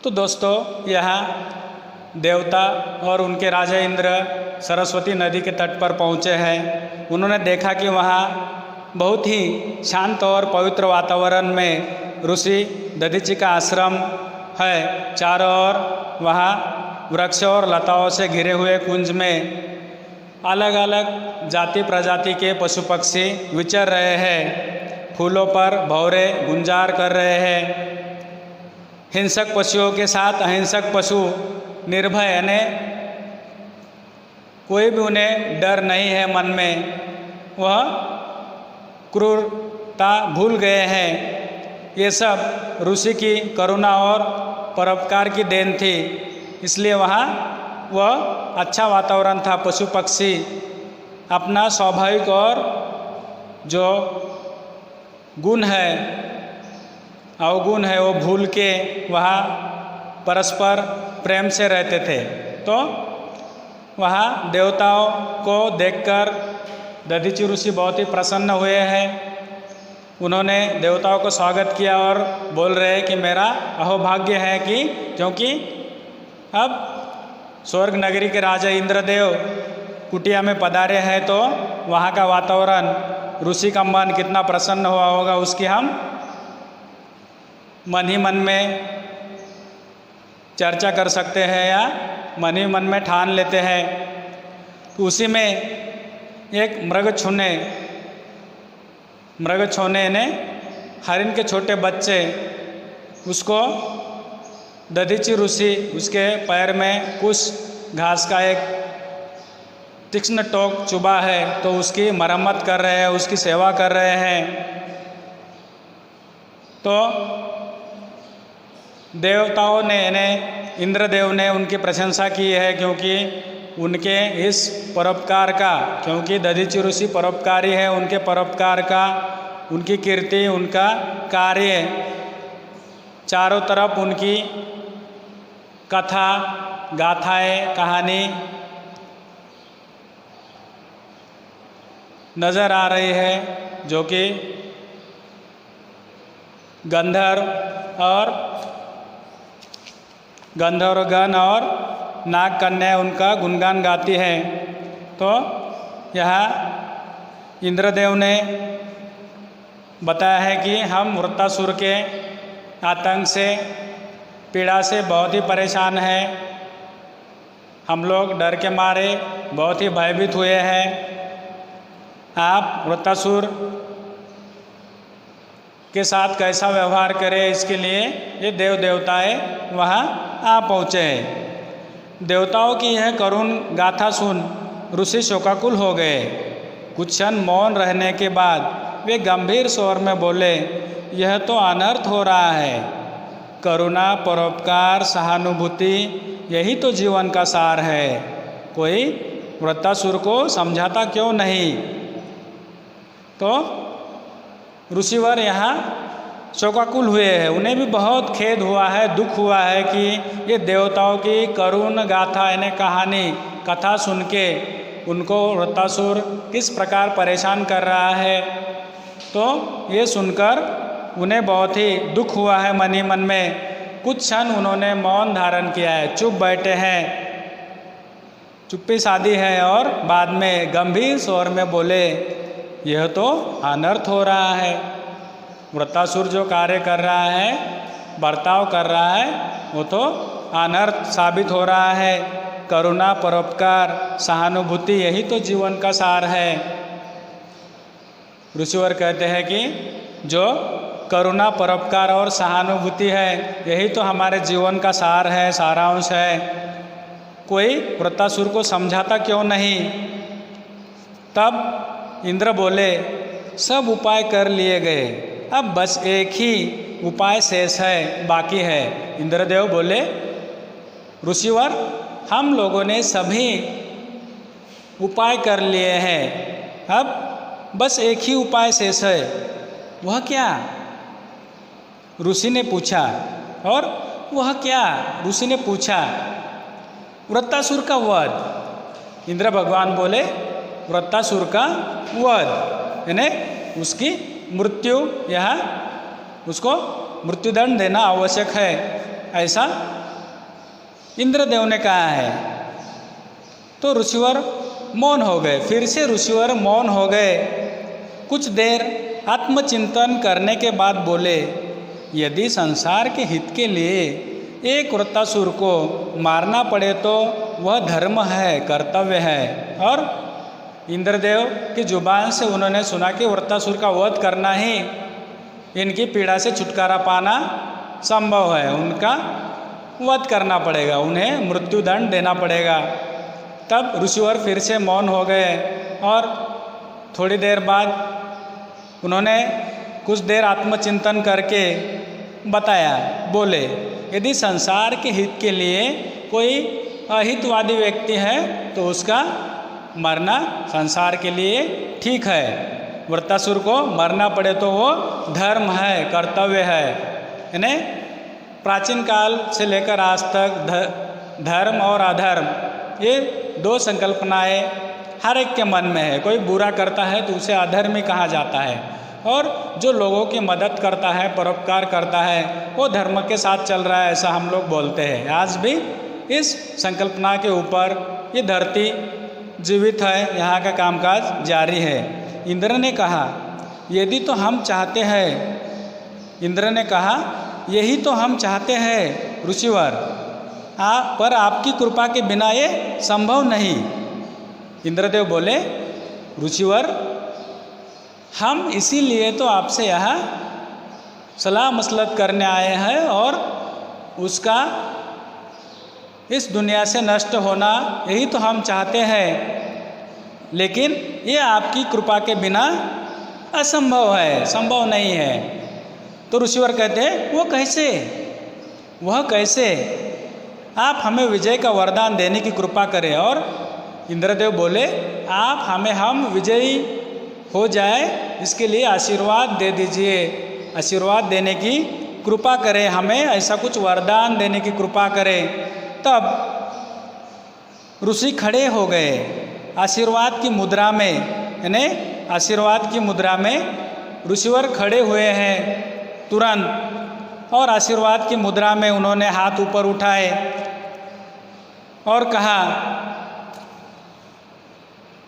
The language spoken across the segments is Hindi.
तो दोस्तों, यहाँ देवता और उनके राजा इंद्र सरस्वती नदी के तट पर पहुँचे हैं। उन्होंने देखा कि वहाँ बहुत ही शांत और पवित्र वातावरण में ऋषि दधीचि का आश्रम है। चारों ओर वहाँ वृक्ष और लताओं से घिरे हुए कुंज में अलग अलग जाति प्रजाति के पशु पक्षी विचर रहे हैं। फूलों पर भौरे गुंजार कर रहे हैं। हिंसक पशुओं के साथ अहिंसक पशु निर्भय, यानी कोई भी उन्हें डर नहीं है मन में। वह क्रूरता भूल गए हैं। ये सब ऋषि की करुणा और परोपकार की देन थी, इसलिए वहाँ वह अच्छा वातावरण था। पशु पक्षी अपना स्वाभाविक और जो गुण है, अवगुण है, वो भूल के वहाँ परस्पर प्रेम से रहते थे। तो वहाँ देवताओं को देखकर दधीचि ऋषि बहुत ही प्रसन्न हुए हैं। उन्होंने देवताओं को स्वागत किया और बोल रहे हैं कि मेरा अहोभाग्य है कि क्योंकि अब स्वर्ग नगरी के राजा इंद्रदेव कुटिया में पधारे हैं, तो वहाँ का वातावरण, ऋषि का मन कितना प्रसन्न हुआ होगा उसकी हम मन ही मन में चर्चा कर सकते हैं या मन ही मन में ठान लेते हैं। तो उसी में एक मृग छोने ने हरिण के छोटे बच्चे, उसको दधीचि ऋषि उसके पैर में कुछ घास का एक तीक्ष्ण टोक चुभा है, तो उसकी मरम्मत कर रहे हैं, उसकी सेवा कर रहे हैं। तो देवताओं ने, यानी इंद्रदेव ने उनकी प्रशंसा की है, क्योंकि उनके इस परोपकार का, क्योंकि दधीचि ऋषि परोपकारी है, उनके परोपकार का, उनकी कीर्ति, उनका कार्य चारों तरफ उनकी कथा, गाथाएं, कहानी नज़र आ रही है, जो कि गंधर्वगण और नाग कन्या उनका गुणगान गाती हैं। तो यहाँ इंद्रदेव ने बताया है कि हम वृत्तासुर के आतंक से, पीड़ा से बहुत ही परेशान हैं। हम लोग डर के मारे बहुत ही भयभीत हुए हैं। आप वृत्तासुर के साथ कैसा व्यवहार करें, इसके लिए ये देव देवताएँ वहाँ आ पहुँचे हैं। देवताओं की यह करुण गाथा सुन ऋषि शोकाकुल हो गए। कुछ क्षण मौन रहने के बाद वे गंभीर स्वर में बोले, यह तो अनर्थ हो रहा है। करुणा, परोपकार, सहानुभूति, यही तो जीवन का सार है। कोई वृत्तासुर को समझाता क्यों नहीं? तो ऋषिवर यहाँ शोकाकुल हुए हैं। उन्हें भी बहुत खेद हुआ है, दुख हुआ है कि ये देवताओं की करुण गाथा, यानी कहानी, कथा सुन के उनको वृत्तासुर किस प्रकार परेशान कर रहा है। तो ये सुनकर उन्हें बहुत ही दुख हुआ है मन ही मन में। कुछ क्षण उन्होंने मौन धारण किया है, चुप बैठे हैं, चुप्पी साधी है, और बाद में गंभीर स्वर में बोले, यह तो अनर्थ हो रहा है। वृत्तासुर जो कार्य कर रहा है, बर्ताव कर रहा है, वो तो अनर्थ साबित हो रहा है। करुणा, परोपकार, सहानुभूति, यही तो जीवन का सार है। ऋषिवर कहते हैं कि जो करुणा, परोपकार और सहानुभूति है, यही तो हमारे जीवन का सार है, सारांश है। कोई वृत्तासुर को समझाता क्यों नहीं? तब इंद्र बोले, सब उपाय कर लिए गए, अब बस एक ही उपाय शेष है, बाकी है। इंद्रदेव बोले, ऋषिवर, हम लोगों ने सभी उपाय कर लिए हैं, अब बस एक ही उपाय शेष है। वह क्या? ऋषि ने पूछा। और वह क्या? ऋषि ने पूछा। वृत्तासुर का वध। इंद्र भगवान बोले, वृत्तासुर का वध, यानी उसकी मृत्यु, यहाँ उसको मृत्युदंड देना आवश्यक है। ऐसा इंद्रदेव ने कहा है। तो ऋषिवर मौन हो गए। फिर से ऋषिवर मौन हो गए। कुछ देर आत्मचिंतन करने के बाद बोले, यदि संसार के हित के लिए एक वृत्तासुर को मारना पड़े तो वह धर्म है, कर्तव्य है। और इंद्रदेव की जुबान से उन्होंने सुना कि वृत्तासुर का वध करना ही इनकी पीड़ा से छुटकारा पाना संभव है, उनका वध करना पड़ेगा, उन्हें मृत्युदंड देना पड़ेगा। तब ऋषिवर फिर से मौन हो गए और थोड़ी देर बाद उन्होंने कुछ देर आत्मचिंतन करके बताया, बोले, यदि संसार के हित के लिए कोई अहितवादी व्यक्ति है तो उसका मरना संसार के लिए ठीक है। वृत्तासुर को मरना पड़े तो वो धर्म है, कर्तव्य है। यानी प्राचीन काल से लेकर आज तक धर्म और अधर्म ये दो संकल्पनाएं हर एक के मन में है। कोई बुरा करता है तो उसे अधर्मी कहा जाता है, और जो लोगों की मदद करता है, परोपकार करता है, वो धर्म के साथ चल रहा है, ऐसा हम लोग बोलते हैं। आज भी इस संकल्पना के ऊपर ये धरती जीवित है, यहाँ का कामकाज जारी है। इंद्र ने कहा, यदि तो हम चाहते हैं, इंद्र ने कहा, यही तो हम चाहते हैं ऋषिवर, पर आपकी कृपा के बिना ये संभव नहीं। इंद्रदेव बोले, ऋषिवर, हम इसीलिए तो आपसे यहाँ सलाह मसलत करने आए हैं और उसका इस दुनिया से नष्ट होना यही तो हम चाहते हैं, लेकिन ये आपकी कृपा के बिना असंभव है, संभव नहीं है। तो ऋषिवर कहते हैं, वो कैसे, वह कैसे? आप हमें विजय का वरदान देने की कृपा करें। और इंद्रदेव बोले, आप हमें हम विजयी हो जाए इसके लिए आशीर्वाद दे दीजिए, आशीर्वाद देने की कृपा करें, हमें ऐसा कुछ वरदान देने की कृपा करें। तब ऋषि खड़े हो गए आशीर्वाद की मुद्रा में, यानी आशीर्वाद की मुद्रा में ऋषिवर खड़े हुए हैं तुरंत, और आशीर्वाद की मुद्रा में उन्होंने हाथ ऊपर उठाए और कहा,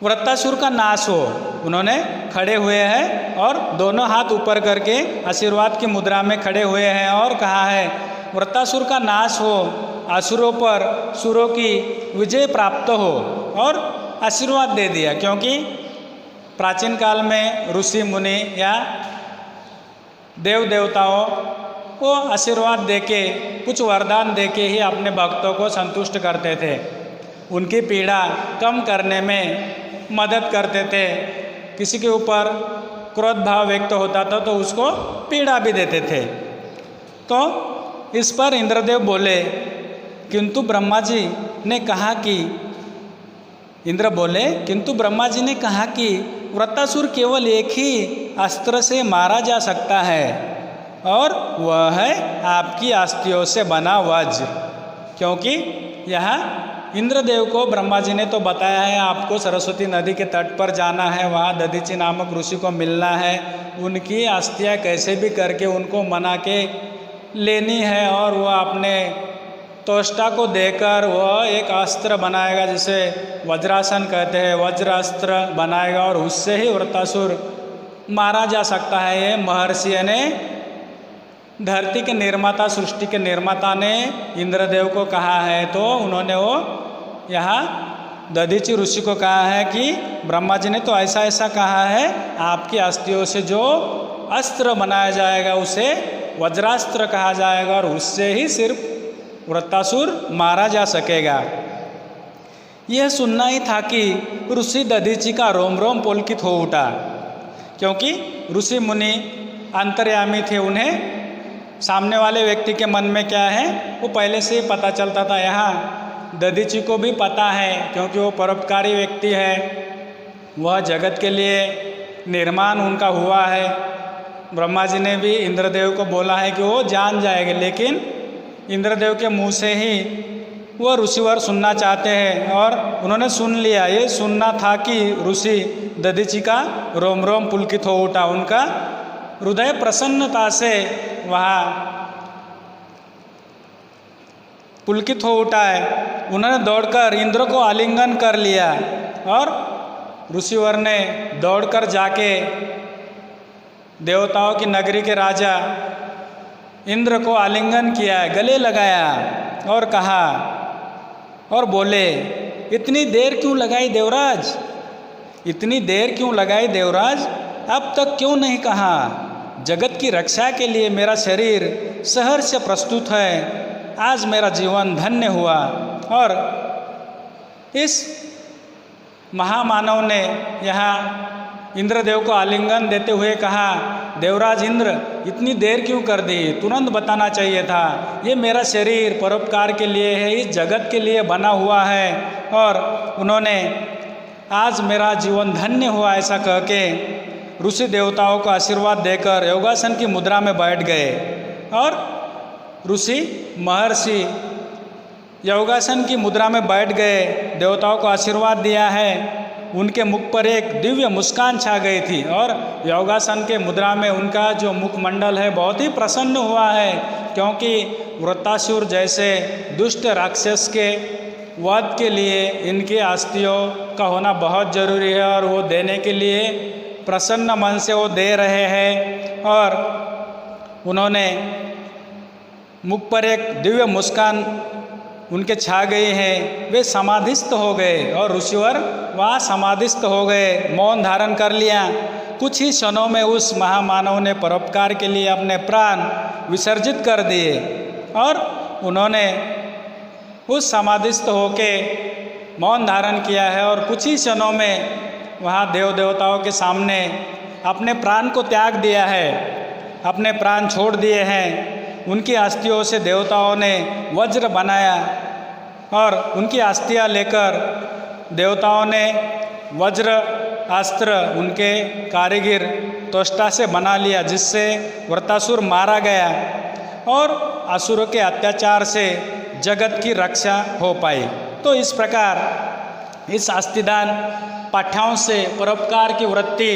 वृत्तासुर का नाश हो। उन्होंने खड़े हुए हैं और दोनों हाथ ऊपर करके आशीर्वाद की मुद्रा में खड़े हुए हैं और कहा है, वृत्तासुर का नाश हो, असुरों पर सुरों की विजय प्राप्त हो। और आशीर्वाद दे दिया, क्योंकि प्राचीन काल में ऋषि मुनि या देव देवताओं को आशीर्वाद देके, कुछ वरदान देके ही अपने भक्तों को संतुष्ट करते थे, उनकी पीड़ा कम करने में मदद करते थे। किसी के ऊपर क्रोध भाव व्यक्त होता था तो उसको पीड़ा भी देते थे। तो इस पर इंद्रदेव बोले, किंतु ब्रह्मा जी ने कहा कि, इंद्र बोले, किंतु ब्रह्मा जी ने कहा कि वृत्तासुर केवल एक ही अस्त्र से मारा जा सकता है, और वह है आपकी अस्थियों से बना वज्र। क्योंकि यहाँ इंद्रदेव को ब्रह्मा जी ने तो बताया है, आपको सरस्वती नदी के तट पर जाना है, वहाँ दधीचि नामक ऋषि को मिलना है, उनकी अस्थियाँ कैसे भी करके उनको मना के लेनी है, और वह अपने तोष्टा को देकर वह एक अस्त्र बनाएगा, जिसे वज्रासन कहते हैं, वज्रास्त्र बनाएगा, और उससे ही वृत्तासुर मारा जा सकता है। ये महर्षि ने, धरती के निर्माता, सृष्टि के निर्माता ने इंद्रदेव को कहा है। तो उन्होंने वो यहाँ दधीचि ऋषि को कहा है कि ब्रह्मा जी ने तो ऐसा ऐसा कहा है, आपकी अस्थियों से जो अस्त्र बनाया जाएगा उसे वज्रास्त्र कहा जाएगा, और उससे ही सिर्फ वृत्तासुर मारा जा सकेगा। यह सुनना ही था कि ऋषि दधीचि का रोम रोम पुलकित हो उठा, क्योंकि ऋषि मुनि अंतर्यामी थे, उन्हें सामने वाले व्यक्ति के मन में क्या है वो पहले से ही पता चलता था। यहाँ दधीचि को भी पता है, क्योंकि वो परोपकारी व्यक्ति है, वह जगत के लिए निर्माण उनका हुआ है। ब्रह्मा जी ने भी इंद्रदेव को बोला है कि वो जान जाएंगे, लेकिन इंद्रदेव के मुंह से ही वो ऋषिवर सुनना चाहते हैं, और उन्होंने सुन लिया। ये सुनना था कि ऋषि दधीचि का रोम रोम पुलकित हो उठा, उनका हृदय प्रसन्नता से वहाँ पुलकित हो उठा है। उन्होंने दौड़कर इंद्र को आलिंगन कर लिया और ऋषिवर ने दौड़कर जाके देवताओं की नगरी के राजा इंद्र को आलिंगन किया, गले लगाया और कहा और बोले, इतनी देर क्यों लगाई देवराज, इतनी देर क्यों लगाई देवराज, अब तक क्यों नहीं कहा। जगत की रक्षा के लिए मेरा शरीर सहर्ष से प्रस्तुत है, आज मेरा जीवन धन्य हुआ। और इस महामानव ने यहाँ इंद्रदेव को आलिंगन देते हुए कहा, देवराज इंद्र इतनी देर क्यों कर दी, तुरंत बताना चाहिए था। ये मेरा शरीर परोपकार के लिए है, इस जगत के लिए बना हुआ है और उन्होंने आज मेरा जीवन धन्य हुआ ऐसा कह के ऋषि देवताओं को आशीर्वाद देकर योगासन की मुद्रा में बैठ गए। और ऋषि महर्षि योगासन की मुद्रा में बैठ गए, देवताओं को आशीर्वाद दिया है। उनके मुख पर एक दिव्य मुस्कान छा गई थी और योगासन के मुद्रा में उनका जो मुखमंडल है बहुत ही प्रसन्न हुआ है, क्योंकि वृत्तासुर जैसे दुष्ट राक्षस के वध के लिए इनकी अस्थियों का होना बहुत ज़रूरी है और वो देने के लिए प्रसन्न मन से वो दे रहे हैं। और उन्होंने मुख पर एक दिव्य मुस्कान उनके छा गई है, वे समाधिस्थ हो गए और ऋषिवर वहाँ समाधिस्थ हो गए, मौन धारण कर लिया। कुछ ही क्षणों में उस महामानव ने परोपकार के लिए अपने प्राण विसर्जित कर दिए और उन्होंने उस समाधिस्थ होके मौन धारण किया है और कुछ ही क्षणों में वहाँ देव देवताओं के सामने अपने प्राण को त्याग दिया है, अपने प्राण छोड़ दिए हैं। उनकी अस्थियों से देवताओं ने वज्र बनाया और उनकी अस्थियाँ लेकर देवताओं ने वज्र अस्त्र उनके कारीगर त्वष्टा से बना लिया, जिससे वृत्तासुर मारा गया और असुरों के अत्याचार से जगत की रक्षा हो पाई। तो इस प्रकार इस अस्थिदान पाठ्यों से परोपकार की वृत्ति,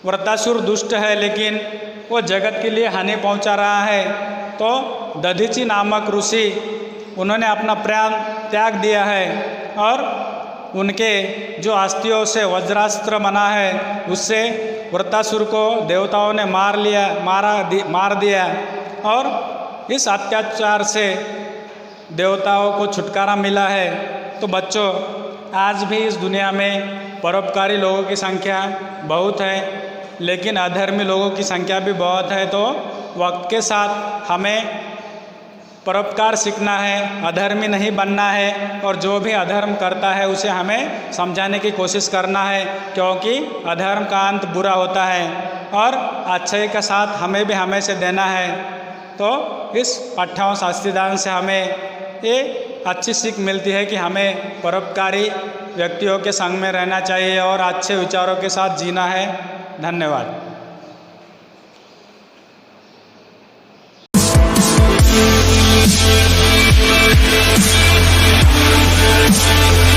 वृत्तासुर दुष्ट है लेकिन वो जगत के लिए हानि पहुंचा रहा है, तो दधीचि नामक ऋषि उन्होंने अपना प्राण त्याग दिया है और उनके जो अस्थियों से वज्रास्त्र बना है उससे वृत्तासुर को देवताओं ने मार दिया और इस अत्याचार से देवताओं को छुटकारा मिला है। तो बच्चों, आज भी इस दुनिया में परोपकारी लोगों की संख्या बहुत है, लेकिन अधर्मी लोगों की संख्या भी बहुत है। तो वक्त के साथ हमें परोपकार सीखना है, अधर्मी नहीं बनना है और जो भी अधर्म करता है उसे हमें समझाने की कोशिश करना है, क्योंकि अधर्म का अंत बुरा होता है और अच्छाई का साथ हमें भी हमेशा देना है। तो इस पाठ्यों शास्त्रीदान से हमें ये अच्छी सीख मिलती है कि हमें परोपकारी व्यक्तियों के संग में रहना चाहिए और अच्छे विचारों के साथ जीना है। धन्यवाद। We'll be right back.